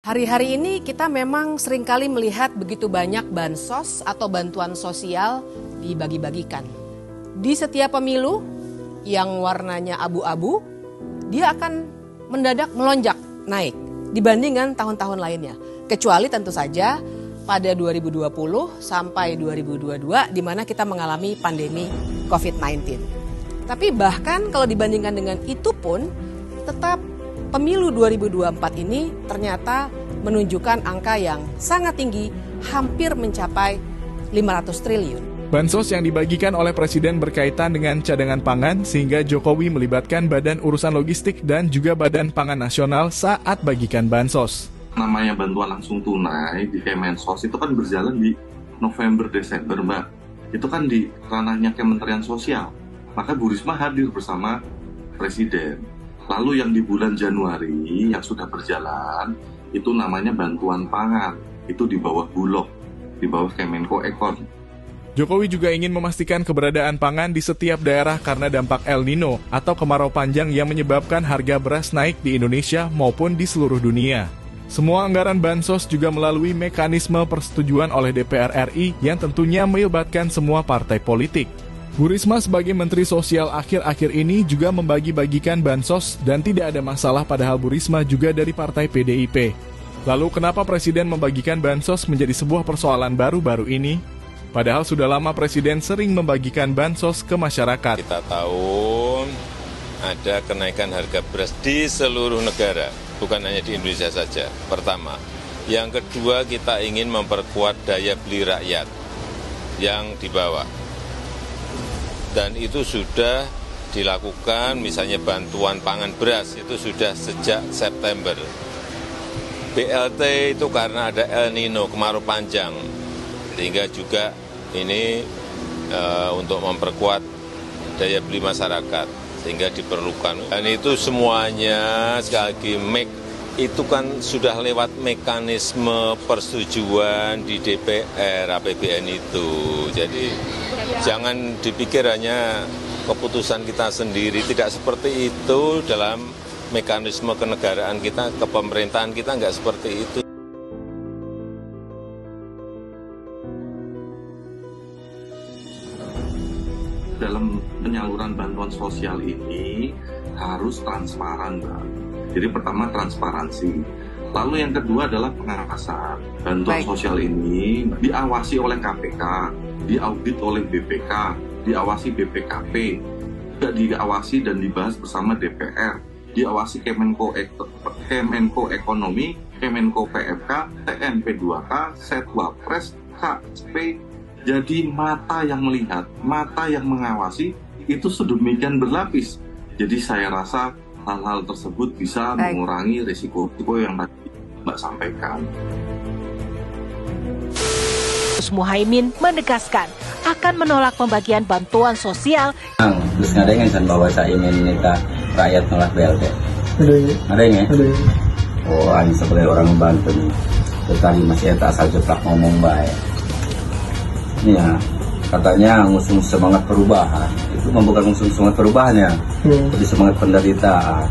Hari-hari ini kita memang seringkali melihat begitu banyak bansos atau bantuan sosial dibagi-bagikan. Di setiap pemilu yang warnanya abu-abu, dia akan mendadak melonjak naik dibandingkan tahun-tahun lainnya. Kecuali tentu saja pada 2020 sampai 2022 di mana kita mengalami pandemi COVID-19. Tapi bahkan kalau dibandingkan dengan itu pun tetap pemilu 2024 ini ternyata menunjukkan angka yang sangat tinggi, hampir mencapai 500 triliun. Bansos yang dibagikan oleh Presiden berkaitan dengan cadangan pangan sehingga Jokowi melibatkan Badan Urusan Logistik dan juga Badan Pangan Nasional saat bagikan bansos. Namanya bantuan langsung tunai di Kemensos itu kan berjalan di November-Desember, Mbak. Itu kan di ranahnya Kementerian Sosial. Maka Bu Risma hadir bersama Presiden. Lalu yang di bulan Januari yang sudah berjalan, itu namanya bantuan pangan. Itu di bawah Bulog, di bawah Kemenko Ekon. Jokowi juga ingin memastikan keberadaan pangan di setiap daerah karena dampak El Nino atau kemarau panjang yang menyebabkan harga beras naik di Indonesia maupun di seluruh dunia. Semua anggaran bansos juga melalui mekanisme persetujuan oleh DPR RI yang tentunya melibatkan semua partai politik. Bu Risma sebagai Menteri Sosial akhir-akhir ini juga membagi-bagikan bansos dan tidak ada masalah padahal Bu Risma juga dari partai PDIP. Lalu kenapa Presiden membagikan bansos menjadi sebuah persoalan baru-baru ini? Padahal sudah lama Presiden sering membagikan bansos ke masyarakat. Kita tahu ada kenaikan harga beras di seluruh negara, bukan hanya di Indonesia saja, pertama. Yang kedua, kita ingin memperkuat daya beli rakyat yang di bawah. Dan itu sudah dilakukan, misalnya bantuan pangan beras, itu sudah sejak September. BLT itu karena ada El Nino, kemarau panjang, sehingga juga ini untuk memperkuat daya beli masyarakat, sehingga diperlukan. Dan itu semuanya, sekali lagi, itu kan sudah lewat mekanisme persetujuan di DPR APBN itu. Jadi jangan dipikir hanya keputusan kita sendiri, tidak seperti itu dalam mekanisme kenegaraan kita, kepemerintahan kita nggak seperti itu. Dalam penyaluran bantuan sosial ini harus transparan, Mbak. Jadi pertama transparansi, lalu yang kedua adalah pengawasan. Bantuan sosial ini diawasi oleh KPK, diaudit oleh BPK, diawasi BPKP, juga diawasi dan dibahas bersama DPR, diawasi Kemenko Ekonomi, Kemenko PMK, TNP2K, Setwapres, KSP. Jadi mata yang melihat, mata yang mengawasi itu sedemikian berlapis. Jadi saya rasa hal-hal tersebut bisa mengurangi risiko yang tadi Mbak sampaikan. Muhaimin menegaskan akan menolak pembagian bantuan sosial. Terus ngadengen bahwa saya ingin minta rakyat nolak BLT. Ada ya? Oh, ini sebagai orang Banten. Tadi masih tak asal jeplak ngomong baik. Ini ya, katanya ngusung semangat perubahan. Itu bukan ngusung semangat perubahan ya, tapi semangat penderitaan.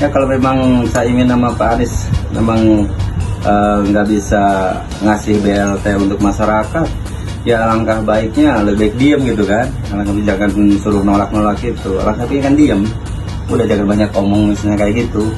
Ya kalau memang saya ingin nama Pak Anies memang nggak bisa ngasih BLT untuk masyarakat, ya alangkah baiknya lebih baik diam gitu kan. Jangan suruh nolak-nolak itu. Alangkah baiknya kan diam. Udah jangan banyak omong misalnya kayak gitu.